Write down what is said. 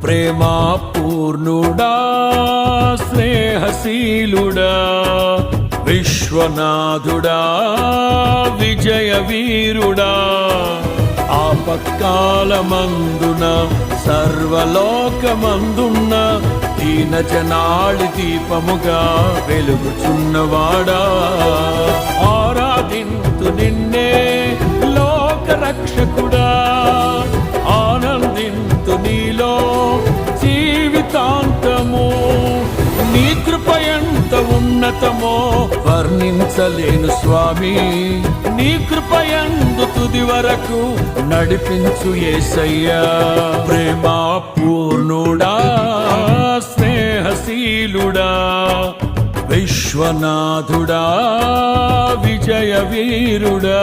ప్రేమా పూర్ణుడా స్నేహశీలుడా విశ్వనాథుడా విజయ వీరుడా ఆపత్కాలమందున సర్వలోకమందున్న దీన జనాళి దీపముగా వెలుగుచున్నవాడా ఆరాధింతు నిన్నే లోక రక్షకుడా ఆనందింతు నీలో జీవితాంతము నీ కృప ఎంత ఉన్నతమో వర్ణించలేను స్వామి నీ కృప యందు తుది వరకు నడిపించు యేసయ్యా ప్రేమా పూర్ణుడా స్నేహశీలుడా విశ్వనాథుడా విజయ వీరుడా